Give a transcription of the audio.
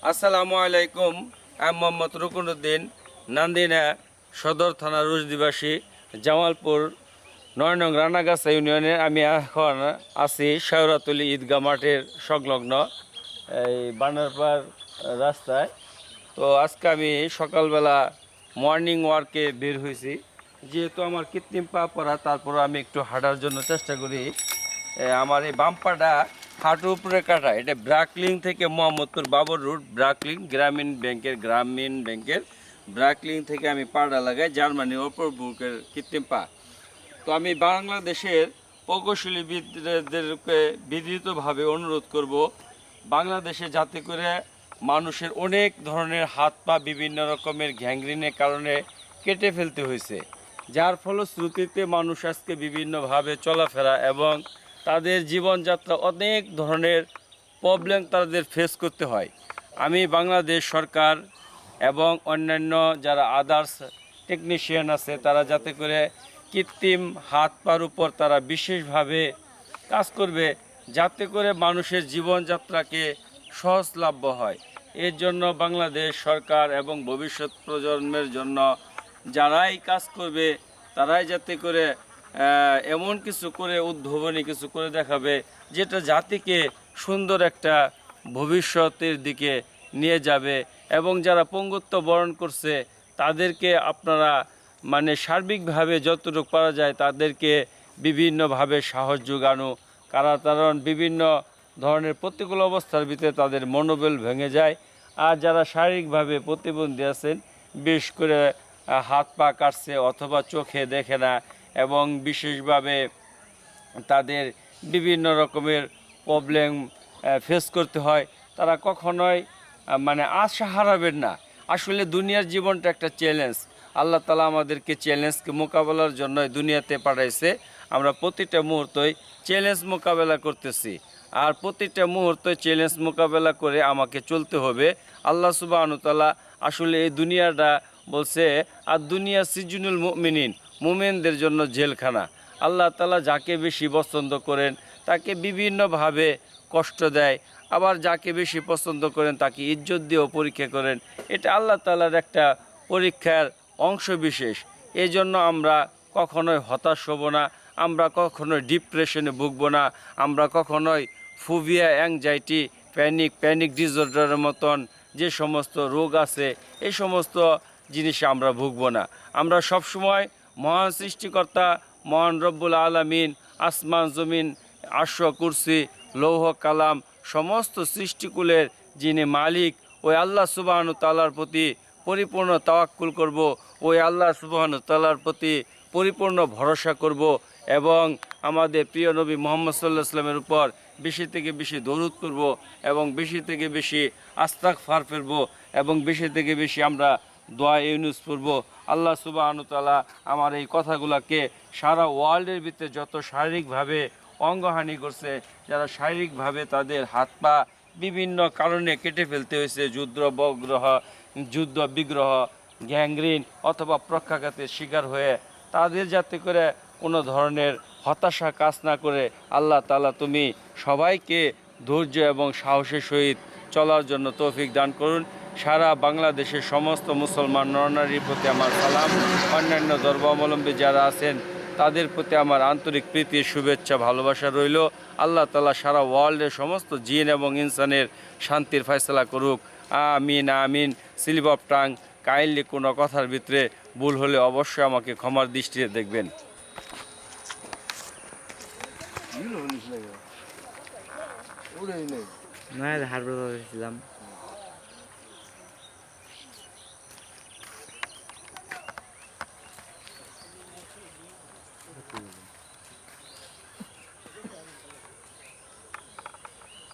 আসসালামু আলাইকুম। আমি মোহাম্মদ রুকনুদ্দিন, নান্দিনা সদর থানা রুশদিবাসী, জামালপুর ৯ নং রানাগাছা ইউনিয়নে। আমি এখন আছি শেওড়াতলী ঈদগাহ মাঠের সংলগ্ন এই বানারপাড় রাস্তায়। তো আজকে আমি সকালবেলা মর্নিং ওয়ার্কে বের হয়েছি। যেহেতু আমার কৃত্রিম পা পড়া, তারপর আমি একটু হাঁটার জন্য চেষ্টা করি। আমার এই বাম্পাটা হাঁটুর উপরে কাটা, এটা ব্রাকলিং থেকে মোহাম্মদপুর বাবর রুট, ব্রাকলিং গ্রামীণ ব্যাংকের ব্রাকলিং থেকে আমি পাড়া লাগাই, জার্মানি ওপর বুকের কৃত্রিম পা। তো আমি বাংলাদেশের প্রকৌশলীদেরকে বিধৃতভাবে অনুরোধ করব, বাংলাদেশে যাতে করে মানুষের অনেক ধরনের হাত পা বিভিন্ন রকমের গ্যাংগ্রিনের কারণে কেটে ফেলতে হয়েছে, যার ফলশ্রুতিতে মানুষ আজকে বিভিন্নভাবে চলাফেরা এবং তাদের জীবনযাত্রা অনেক ধরনের প্রবলেম তাদের ফেস করতে হয়। আমি বাংলাদেশ সরকার এবং অন্যান্য যারা আদার্স টেকনিশিয়ান আছে, তারা যাতে করে কৃত্রিম হাত পার উপর তারা বিশেষভাবে কাজ করবে, যাতে করে মানুষের জীবনযাত্রাকে সহজলভ্য হয়। এর জন্য বাংলাদেশ সরকার এবং ভবিষ্যৎ প্রজন্মের জন্য যারাই কাজ করবে, তারাই যাতে করে এমন কিছু করে, উদ্ভাবনী কিছু করে দেখাবে, যেটা জাতিকে সুন্দর একটা ভবিষ্যতের দিকে নিয়ে যাবে। এবং যারা পঙ্গুত্ব বরণ করছে, তাদেরকে আপনারা মানে সার্বিকভাবে যতটুকু পারা যায় তাদেরকে বিভিন্নভাবে সাহস যোগানো, কারণ বিভিন্ন ধরনের প্রতিকূল অবস্থার ভিতরে তাদের মনোবল ভেঙে যায়। আর যারা শারীরিকভাবে প্রতিবন্ধী আছেন, বিশেষ করে হাত পা কাটছে অথবা চোখে দেখে না এবং বিশেষভাবে তাদের বিভিন্ন রকমের প্রবলেম ফেস করতে হয়, তারা কখনোই মানে আশা হারাবেন না। আসলে দুনিয়ার জীবনটা একটা চ্যালেঞ্জ। আল্লাহ তাআলা আমাদেরকে চ্যালেঞ্জকে মোকাবেলার জন্য দুনিয়াতে পাঠাইছে। আমরা প্রতিটা মুহূর্তই চ্যালেঞ্জ মোকাবেলা করতেছি, আর প্রতিটা মুহূর্তে চ্যালেঞ্জ মোকাবেলা করে আমাকে চলতে হবে। আল্লাহ সুবহানাহু ওয়া তাআলা আসলে এই দুনিয়াটা বলছে, আর দুনিয়া সিজনুল মুমিনিন, মুমিনদের জন্য জেলখানা। আল্লাহ তাআলা যাকে বেশি পছন্দ করেন তাকে বিভিন্নভাবে কষ্ট দেয়, আবার যাকে বেশি পছন্দ করেন তাকে ইজ্জত দিয়েও পরীক্ষা করেন। এটা আল্লাহ তাআলার একটা পরীক্ষার অংশ বিশেষ। এই জন্য আমরা কখনোই হতাশ হব না, আমরা কখনোই ডিপ্রেশনে ভুগব না, আমরা কখনোই ফোবিয়া, অ্যাংজাইটি, প্যানিক ডিসঅর্ডারের মতন যে সমস্ত রোগ আছে, এই সমস্ত জিনিসে আমরা ভুগব না। আমরা সবসময় মহান সৃষ্টিকর্তা, মহান রব্বুল আলামিন, আসমান জমিন, আরশ কুরসি, লৌহ কালাম, সমস্ত সৃষ্টিকুলের যিনি মালিক, ওই আল্লাহ সুবহানাহু তাআলার প্রতি পরিপূর্ণ তাওয়াক্কুল করব, ওই আল্লাহ সুবহানাহু তাআলার প্রতি পরিপূর্ণ ভরসা করব এবং আমাদের প্রিয় নবী মুহাম্মদ সাল্লাল্লাহু আলাইহি ওয়াসাল্লামের উপর বেশি থেকে বেশি দরুদ করব এবং বেশি থেকে বেশি ইস্তিগফার করব এবং বেশি থেকে বেশি আমরা দোয়া ইউনুস পড়ব। আল্লাহ সুবহানাহু তাআলা আমার এই কথাগুলোকে সারা ওয়ার্ল্ডের ভিতরে যত শারীরিকভাবে অঙ্গহানি করছে, যারা শারীরিকভাবে তাদের হাত পা বিভিন্ন কারণে কেটে ফেলতে হয়েছে, যুদ্ধ বিগ্রহ, গ্যাংগ্রিন অথবা প্রক্ষাঘাতের শিকার হয়ে, তাদের যাতে করে কোনো ধরনের হতাশা কাজ না করে আল্লাহ তাআলা তুমি সবাইকে ধৈর্য এবং সাহসের সহিত চলার জন্য তৌফিক দান করুন। সারা বাংলাদেশের সমস্ত মুসলমান নরনারীর প্রতি আমার সালাম, অন্যান্য ধর্মাবলম্বী যারা আছেন তাদের প্রতি আমার আন্তরিক প্রীতি, শুভেচ্ছা, ভালোবাসা রইল। আল্লাহ তাআলা সারা ওয়ার্ল্ডের সমস্ত জিন এবং ইনসানের শান্তির ফয়সালা করুক। আমিন আমিন। স্লিপ অফ টাং, কাইন্ডলি কোনো কথার ভিতরে ভুল হলে অবশ্যই আমাকে ক্ষমার দৃষ্টিতে দেখবেন। না, হারবার ছিলাম।